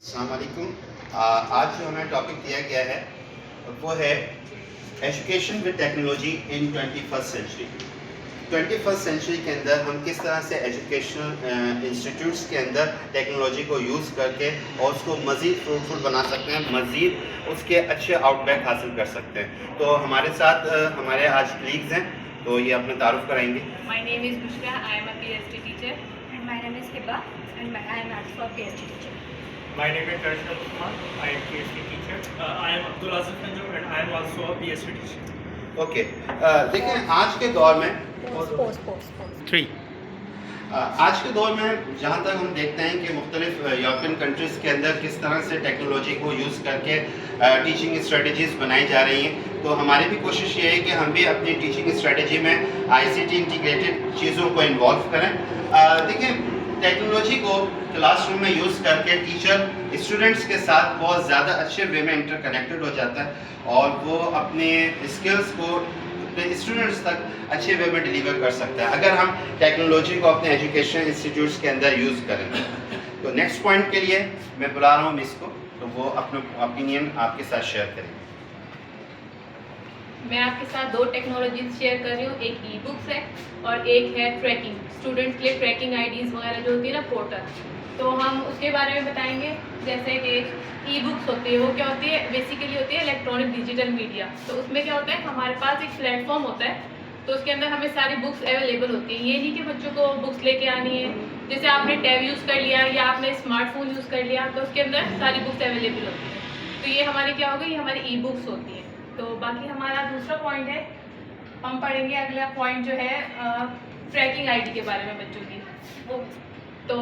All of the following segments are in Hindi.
अस्सलाम वालेकुम। आज जो हमें टॉपिक दिया गया है वो है education with technology in 21st century. 21st century के अंदर हम किस तरह से एजुकेशनल इंस्टीट्यूट्स के अंदर टेक्नोलॉजी को यूज़ करके और उसको मज़ीद फ्रूटफुल बना सकते हैं, मज़ीद उसके अच्छे आउटबैक हासिल कर सकते हैं। तो हमारे साथ हमारे आज कलीग्स हैं, तो ये अपना तारुफ कराएंगे। My name is Bushra. I am a PhD teacher. And my name is Hiba, and I am also a PhD teacher. My name is Darshana Usman. I am PhD teacher. I am Abdul Azim Panjo and I am also a PhD teacher. Okay, देखें आज के दौर में Three. आज के दौर में जहाँ तक हम देखते हैं कि मुख्तलिफ यूरोपियन कंट्रीज़ के अंदर किस तरह से टेक्नोलॉजी को यूज़ करके टीचिंग स्ट्रेटजीज़ बनाई जा रही हैं, तो हमारी भी कोशिश ये है कि हम भी अपनी टीचिंग स्ट्रेटजी में ICT इंटीग्रेटेड चीज़ों को इन्वॉल्व करें। देखिए, टेक्नोलॉजी को क्लासरूम में यूज़ करके टीचर स्टूडेंट्स के साथ बहुत ज़्यादा अच्छे वे में इंटरकनेक्टेड हो जाता है और वो अपने स्किल्स को अपने स्टूडेंट्स तक अच्छे वे में डिलीवर कर सकता है अगर हम टेक्नोलॉजी को अपने एजुकेशन इंस्टीट्यूट्स के अंदर यूज़ करें। तो नेक्स्ट पॉइंट के लिए मैं बुला रहा हूँ मिस को, तो वो अपना ओपिनियन आपके साथ शेयर करेंगे। मैं आपके साथ दो टेक्नोलॉजीज शेयर कर रही हूँ, एक ई बुक्स है और एक है ट्रैकिंग। स्टूडेंट्स के लिए ट्रैकिंग आईडीज़ वगैरह जो होती है ना, पोर्टल, तो हम उसके बारे में बताएंगे। जैसे कि ई बुक्स होती है, वो क्या होती है, बेसिकली होती है इलेक्ट्रॉनिक डिजिटल मीडिया। तो उसमें क्या होता है, हमारे पास एक प्लेटफॉर्म होता है, तो उसके अंदर हमें सारी बुक्स अवेलेबल होती हैं। ये नहीं कि बच्चों को बुक्स लेके आनी है, जैसे आपने टैब यूज़ कर लिया या आपने स्मार्टफोन यूज़ कर लिया तो उसके अंदर सारी बुक्स अवेलेबल होती हैं। तो ये हमारी क्या होगी, ये हमारी ई बुक्स होती हैं। तो बाकी हमारा दूसरा पॉइंट है, हम पढ़ेंगे अगला पॉइंट जो है ट्रैकिंग आईडी के बारे में बच्चों की। तो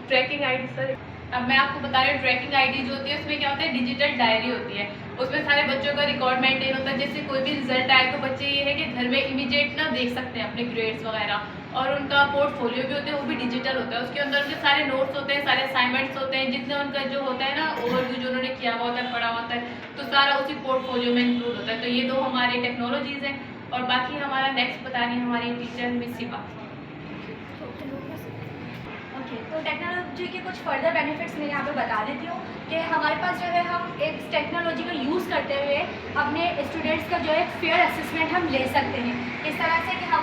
ट्रैकिंग आईडी सर, अब मैं आपको बता रही हूँ, ट्रैकिंग आईडी जो होती है उसमें क्या होता है, डिजिटल डायरी होती है। उसमें सारे बच्चों का रिकॉर्ड मेंटेन होता है। जैसे कोई भी रिजल्ट आए तो बच्चे ये है कि घर में इमीडिएट ना देख सकते हैं अपने ग्रेड्स वगैरह, और उनका पोर्टफोलियो भी होता है, वो भी डिजिटल होता है। उसके अंदर उनके सारे नोट्स होते हैं, सारे असाइनमेंट्स होते हैं, जितने उनका जो होता है ना ओवरव्यू जो उन्होंने किया हुआ होता है, पढ़ा होता है, तो सारा उसी पोर्टफोलियो में इंक्लूड होता है। तो ये दो हमारी टेक्नोलॉजीज़ हैं। और बाकी हमारा नेक्स्ट बता रही है हमारी टीचर मिस हिबा। तो टेक्नोलॉजी के कुछ फर्दर बेनिफिट्स मैं यहाँ पे बता देती हूँ कि हमारे पास जो है, हम एक टेक्नोलॉजी का यूज़ करते हुए अपने स्टूडेंट्स का जो है फेयर असेसमेंट हम ले सकते हैं। इस तरह से कि हम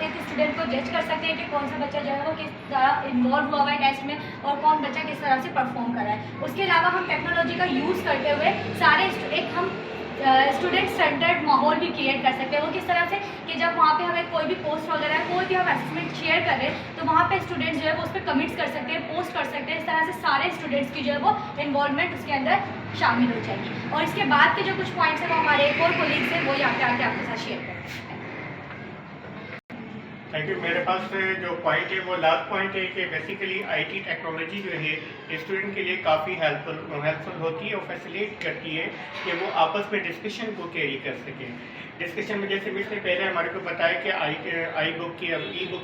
एक स्टूडेंट को जज कर सकते हैं कि कौन सा बच्चा जो है वो किस तरह इन्वॉल्व हुआ हुआ है टेस्ट में और कौन बच्चा किस तरह से परफॉर्म कर रहा है। उसके अलावा हम टेक्नोलॉजी का यूज़ करते हुए सारे एक हम स्टूडेंट सेंटर्ड माहौल भी क्रिएट कर सकते हैं। वो किस तरह से कि जब वहाँ पे हमें कोई भी पोस्ट वगैरह कोई भी हम असेसमेंट शेयर कर रहे हैं तो वहाँ पे स्टूडेंट्स जो है वो उस पर कमेंट्स कर सकते हैं, पोस्ट कर सकते हैं। इस तरह से सारे स्टूडेंट्स की जो है वो इन्वॉल्वमेंट उसके अंदर शामिल हो जाएगी। और इसके बाद के जो कुछ पॉइंट्स हैं वो हमारे एक और कोलीग्स हैं, वो यहाँ पे आके आपके साथ शेयर करेंगे। Thank you. मेरे पास जो पॉइंट है वो लास्ट पॉइंट है कि बेसिकली IT टेक्नोलॉजी जो है स्टूडेंट के लिए काफ़ी हेल्पफुल होती है और फैसिलिटेट करती है कि वो आपस में डिस्कशन को कैरी कर सकें। डिस्कशन में जैसे मिस ने पहले हमारे को बताया कि ई बुक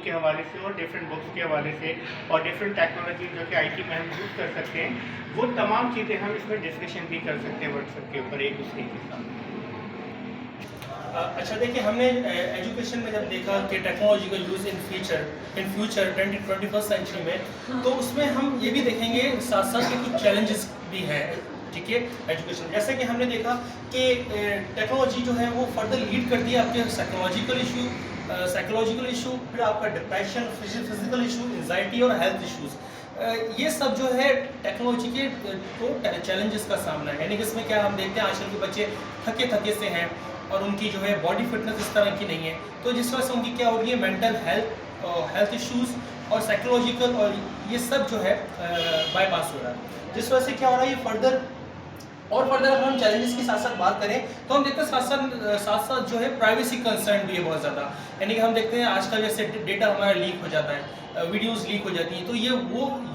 के हवाले से और डिफरेंट बुक्स के हवाले से और डिफरेंट टेक्नोलॉजी जो कि IT में हम यूज़ कर सकते हैं, वो तमाम चीज़ें हम इसमें डिस्कशन भी कर सकते हैं व्हाट्सएप के ऊपर एक दूसरे के साथ। अच्छा, देखिए, हमने एजुकेशन में जब देखा कि टेक्नोलॉजी का use in future 21st century में, तो उसमें हम ये भी देखेंगे साथ साथ कि कुछ चैलेंजेस भी हैं, ठीक है, एजुकेशन। जैसे कि हमने देखा कि टेक्नोलॉजी जो है वो फर्दर लीड करती है आपके साइकोलॉजिकल इशू, फिर आपका डिप्रेशन, फिजिकल इशू, एंजाइटी और हेल्थ इशूज़, ये सब जो है टेक्नोलॉजी के तो चैलेंजेस का सामना है। यानी कि इसमें क्या हम देखते हैं, आजकल के बच्चे थके से हैं और उनकी जो है बॉडी फिटनेस इस तरह की नहीं है, तो जिस वजह से उनकी क्या हो रही है, मेंटल हेल्थ इश्यूज़ और साइकोलॉजिकल और ये सब जो है बाईपास हो रहा है। जिस वजह से क्या हो रहा है, ये फर्दर अगर हम चैलेंजेस की साथ साथ बात करें तो हम देखते हैं साथ साथ जो है प्राइवेसी कंसर्न भी है बहुत ज़्यादा। यानी कि हम देखते हैं आजकल जैसे डेटा हमारा लीक हो जाता है, वीडियोस लीक हो जाती हैं, तो ये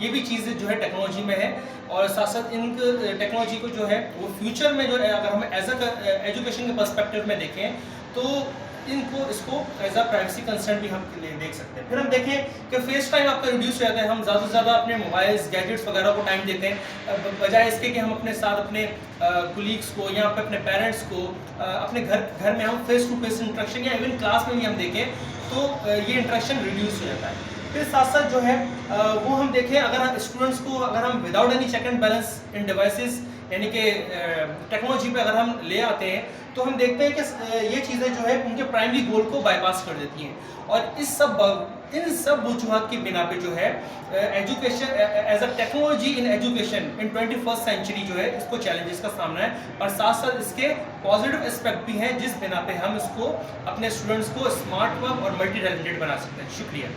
भी चीज़ें जो है टेक्नोलॉजी में है। और साथ साथ इन टेक्नोलॉजी को जो है वो फ्यूचर में जो है, अगर हम एजुकेशन के पर्सपेक्टिव में देखें तो इसको एज अ प्राइवेसी कंसर्न भी हम देख सकते हैं। फिर हम देखें कि फेस टाइम आपका रिड्यूस हो जाता है, हम ज़्यादा से ज़्यादा अपने मोबाइल्स, गैजेट्स वगैरह को टाइम देते हैं, बजाय इसके कि हम अपने साथ अपने कोलीग्स को या अपने पेरेंट्स को अपने घर में हम फेस टू फेस इंटरेक्शन या इवन क्लास में भी हम देखें तो ये इंटरेक्शन रिड्यूस हो जाता है। फिर साथ साथ जो है वो हम देखें, अगर स्टूडेंट्स को अगर हम without any check and balance in devices यानी कि टेक्नोलॉजी पे अगर हम ले आते हैं तो हम देखते हैं कि ये चीज़ें जो है उनके प्राइमरी गोल को बाईपास कर देती हैं। और इन सब वजूहत की बिना पे जो है education as a technology in education in 21st century जो है इसको चैलेंजेस का सामना है, और साथ साथ इसके पॉजिटिव एस्पेक्ट भी हैं जिस बिना पे हम इसको अपने स्टूडेंट्स को स्मार्ट वर्क और मल्टी टैलेंटेड बना सकते हैं। शुक्रिया।